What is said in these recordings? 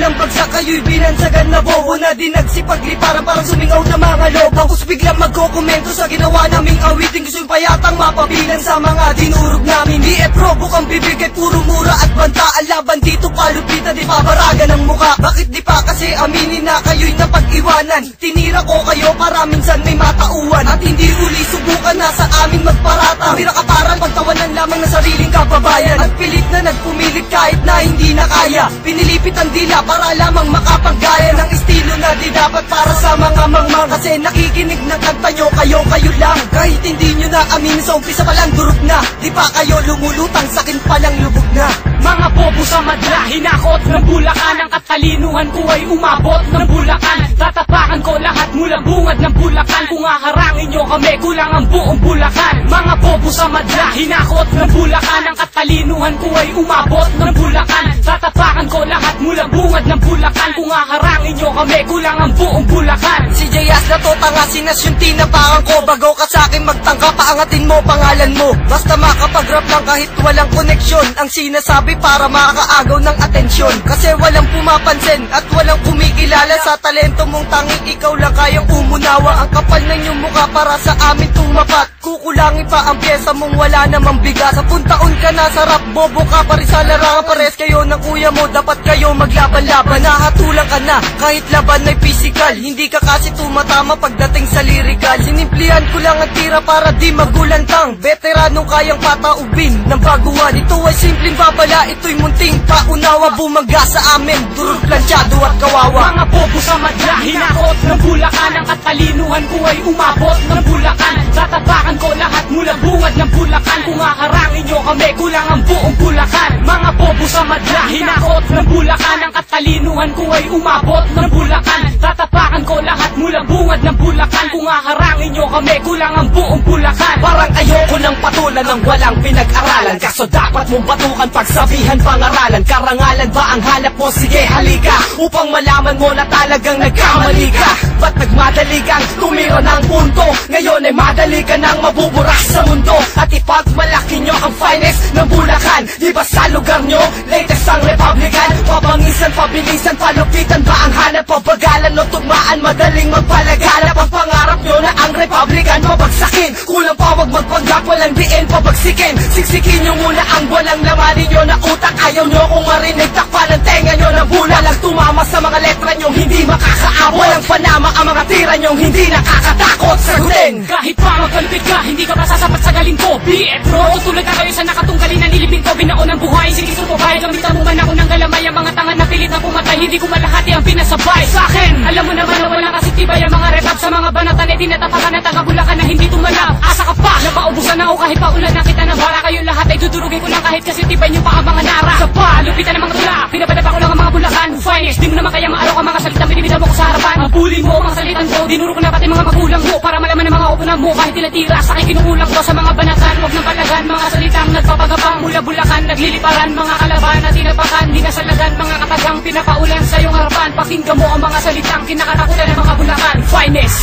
simulang bagsak, kayo'y binansagan na bobo na di nagsipagli para parang sumingaw na mga lobo. Tapos biglang magkokomento sa ginawa naming awitin, gusto yung payatang mapabilan sa mga dinurog namin. Di probo kang bibig ay puro mura at banta, ang laban dito palupita di pabaraga ng muka. Bakit di pa kasi aminin na kayo'y napag-iwanan? Tinira ko kayo para minsan may matauan, at hindi uli subukan na sa amin magparata. Tira ka parang pagtawanan lamang ng sariling kababayan, at pilit na nagpumilit kahit na hindi na kaya. Pinilipit ang dila para lamang makapaggaya ng estilo na di dapat para sa mga mangmang. Kasi nakikinig ng kanta nyo, kayo lang. Kahit hindi nyo na amin sa umpisa palang durog na, di pa kayo lumulutang, sakin palang lubog na. Mga bobo sa madla, hinakot ng Bulacan, ang katalinuhan ko ay umabot ng Bulacan. Tatapakan ko lahat mula bungad ng Bulacan, kung haharangin nyo kami kulang ang buong Bulacan. Mga bobo sa madla, hinakot ng Bulacan, ang katalinuhan ko ay umabot ng Bulacan. Tatapakan ko lahat mula bungad ng Bulacan, kung haharangin nyo kami kulang ang buong Bulacan. Si Jayas na to tanga, sinas yung tinapakan ko. Bago ka sa'kin magtangka, paangatin mo pangalan mo. Basta makapag-rap lang kahit walang koneksyon, ang sinasabi para makaagaw ng atensyon. Kasi walang pumapansin at walang kumikilala sa talento mong tanging ikaw lang kayang umunawa. Ang kapal ng iyong mukha para sa amin tumapat, kukulangin pa ang pyesa mong wala namang bigas. Sa puntaon ka na sa rap, bobo ka pa rin sa larangan. Pares kayo ng kuya mo, dapat kayo maglaban-laban. Nahatulang ka na kahit laban ay physical, hindi ka kasi tumatama pagdating sa lyrical. Sinimplihan ko lang ang tira para di magulantang, veteranong kayang pataubin ng baguhan. Ito ay simpleng babala, ito'y munting paunawa. Bumaga sa amin, durog, plansyado at kawawa. Mga bobo sa madla, hinakot ng Bulacan, ang katalinuhan ko ay umabot ng Bulacan. Tatapakan ko lahat mula bungad ng Bulacan, kung haharangin nyo kami kulang ang buong Bulacan. Mga bobo sa madla, hinakot ng Bulacan, ang katalinuhan ko ay umabot ng Bulacan. Tatapakan ko lahat mula bungad ng Bulacan, kung haharangin nyo kami kulang ang buong Bulacan. Parang ayoko ng patulan ng walang pinag-aralan, kaso dapat mong batukan pagsabihan pangaralan. Karangalan ba ang hanap mo? Sige halika, upang malaman mo na talagang nagkamali ka. Ba't nagmadali kang tumira ng punto? Ngayon ay madali ka nang mabuburak sa mundo, at ipagmalaki nyo ang finest ng Bulacan. Di ba sa lugar nyo, latest ang Republican? Pabangisan, pabilisan, palupitan ba ang hanap? Pabagalan o tugmaan, madaling magpalaganap. Ang pangarap nyo na ang Republican pabagsakin, kulang pa wag magpanggap, walang diin pabagsikin. Siksikin nyo muna ang walang laman ninyo na utak. Ayaw nyo kung marinig, takpan ang tenga nyo na bula. Walang tumama sa mga letra nyo, hindi makakaabot. Walang panama ang mga tira nyo, hindi nakakatakot. Sagutin! Kahit pa magkalupit ka, hindi ka masasapat sa galing ko. BF bro, tutulad na kayo sa nakatunggalin na nilibing ko. Binao ng buhay, sige sumubay, gamitan mo man ako ng galamay. Ang mga tanga na pilit na pumatay, hindi ko malahati ang pinasabay sa akin. Alam mo naman na walang kasitibay ang mga rap sa mga banatan ay tinatapakan ng taga Bulacan na hindi tumalab. Asa ka pa, napaubusan ako kahit pa ulan na kita ng bara. Kayong lahat ay dudurugin ko lang kahit kasitibay nyo pa ang mga nara. Sa pa, lupitan ng mga tula, pinabadapa ko lang ang mga Bulacan finest. Di mo naman kaya maaraw ang mga salitang binibitaw mo ko sa harapan. Ang bully mo, mga salitan ko, dinuro ko na pati mga magulang mo, para malaman ng mga upunan mo kahit tinatira sa akin kinukulang ko sa mga banatan. Huwag ng palagan, mga salitang nagpapagapang mula Bulacan, nagliliparan, mga kalaban na tinapakan, di nasalagan, mga katagang pinapaulan sa iyong harapan. Pakinggan mo ang mga salitang kinakatakutan ng mga Bulacan finest.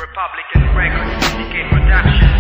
Republican Records, CK Production.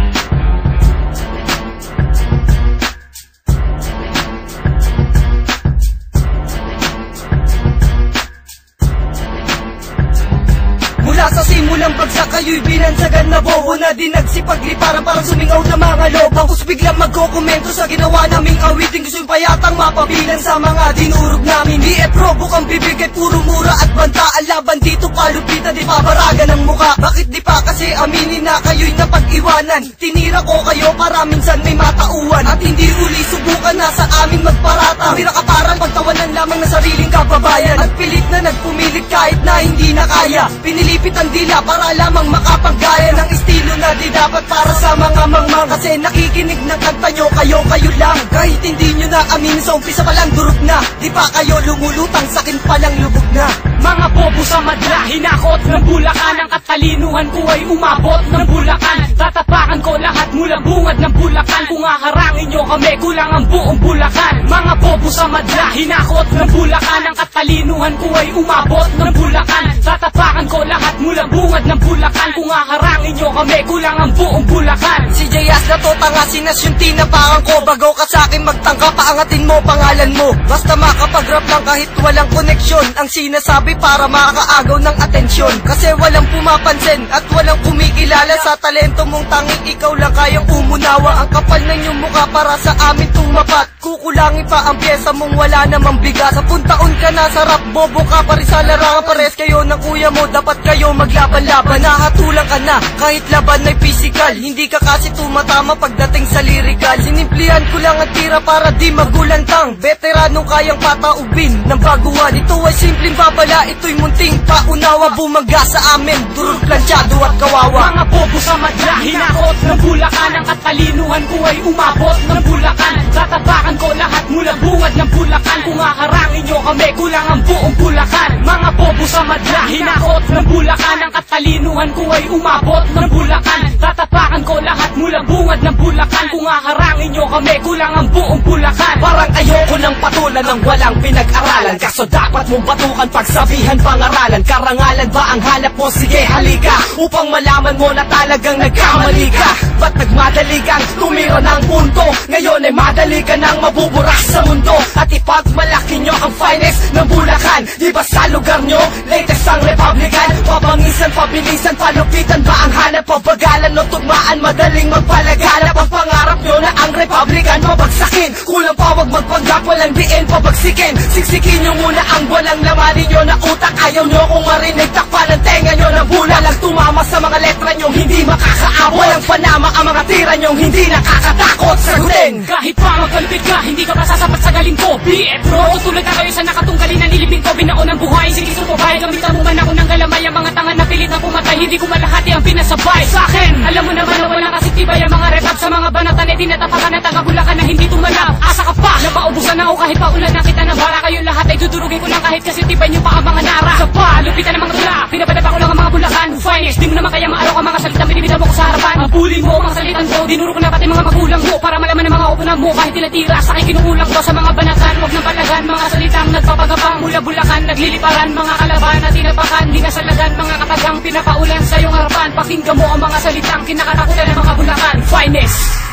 Mula sa simulang bagsak, kayo'y binansagan na bobo na di nagsipagli para parang sumingaw na mga lobo. Tapos biglang magkokomento sa ginawa naming awitin, gusto yung payatang mapabilan sa mga dinurog namin. Di probo kang bibig ay puro mura at banta, ang laban dito palupita di pabaraga ng muka. Bakit di pa kasi aminin na kayo'y napag-iwanan? Tinira ko kayo para minsan may matauan, at hindi uli subukan na sa amin magparata. Tira ka parang pagtawanan lamang ng sariling kababayan, at pilit na nagpumilit kahit na hindi na kaya. Pinilipit ang dila para lamang makapaggaya ng estilo na di dapat para sa mga mangmang. Kasi nakikinig ng kanta nyo, kayo lang. Kahit hindi nyo na amin sa umpisa palang durog na, di pa kayo lumulutang, sakin palang lubog na. Mga bobo sa madla, hinakot ng Bulacan, ang katalinuhan ko ay umabot ng Bulacan. Tatapakan ko lahat mula bungad ng Bulacan, kung haharangin nyo kami kulang ang buong Bulacan. Mga bobo sa madla, hinakot ng Bulacan. Ang katalinuhan ko ay umabot ng Bulacan. Tatapakan ko lahat mula bungad ng Bulacan. Kung haharangin nyo kami, kulang ang buong Bulacan. Si Jayas na to tanga, sinas yung tinapakan ko. Bago ka sa'kin magtangka, paangatin mo pangalan mo. Basta makapag-rap lang kahit walang koneksyon. Ang sinasabi para makakaagaw ng atensyon. Kasi walang pumapansin at walang kumikilala sa talento mong tanging ikaw lang kayang umunawa. Ang kapal ng iyong mukha para sa amin tumapat. Kukulangin pa ang pyesa mong wala namang bigas. Sa puntaon ka na sa rap, bobo ka pa rin sa larangan. Pares kayo ng kuya mo, dapat kayo maglaban-laban. Nahatulang ka na, kahit laban ay physical. Hindi ka kasi tumatama pagdating sa lyrical. Sinimplihan ko lang ang tira para di magulantang. Veteranong kayang pataubin ng baguhan. Ito ay simpleng babala, ito'y munting paunawa. Bumaga sa amin, durog planchado at kawawa. Mga bobo sa madla, hinakot ng Bulacan. Ang katalinuhan ko ay umabot ng Bulacan. Tatapakan ko lahat mula bungad ng Bulacan. Kung haharangin nyo kami, kulang ang buong Bulacan. Mga bobo sa madla, hinakot ng Bulacan. Ang katalinuhan ko ay umabot ng Bulacan. Tatapakan ko lahat mula bungad ng Bulacan. Kung haharangin nyo kami, kulang ang buong Bulacan. Parang ayoko ng patulan ng walang pinag-aralan. Kaso dapat mong batukan pagsabihan pangaralan. Karangalan ba ang hanap mo? Sige halika, upang malaman mo na talagang nagkamali ka. Ba't nagmadali kang tumira ng punto? Ngayon ay madali ka nang mabuburak sa mundo. At ipagmalaki nyo ang finest ng Bulacan. Di ba sa lugar nyo, latest ang Republican? Pabangisan, pabilisan, palupitan ba ang hanap? Pabagalan o tugmaan, madaling magpalaganap. Ang pangarap nyo na ang Republican pabagsakin. Kulang pa, wag magpanggap, walang diin, pabagsikin. Siksikin nyo muna ang walang laman ninyo na utak. Ayaw nyo kung marinig, takpan ang tenga nyo ng bula. Walang tumama sa mga letra nyo, hindi makakaabot. Walang panama ang mga tira nyo, hindi nakakatakot. Sagutin! Kahit pa magkalupit ka, hindi ka masasapat sa galing ko. BF bro, tutulad na kayo sa nakatunggali na nilibing ko. Binaon ang buhay, sige sumubay. Gamitan mo man ako ng galamay. Ang mga tangan na pilit na pumatay, hindi ko malahati ang pinasabay sa akin. Alam mo naman na walang kasitibay ang mga rap sa mga banatan ay tinatapakan at taga-Bulacan na hindi tumalab. Asa ka pa, napaubusan ako kahit pa ulan na kita ng bara. Kayong lahat ay dudurugin ko lang kahit kasi tibay nyo pa ang mga nara. Sa pa, lupitan ng mga tula, pinabadapa ko lang ang mga Bulacan. Finest, di mo naman kaya maaraw ang mga salita, binibitaw mo ko sa harapan. Ang bully mo, mga salitan ko, dinuro ko na pati mga magulang mo. Para malaman ng mga upunan mo, kahit tinatira sa akin kinukulang ko sa mga banatan. Huwag nang palagan, mga salitang nagpapagabang mula Bulacan. Nagliliparan, mga kalaban na tinapakan. Di nasalagan, mga katagang pinapaulan sa iyong harapan. Pakinggan mo ang mga salitang kinakatakutan ng mga Bulacan. Finest!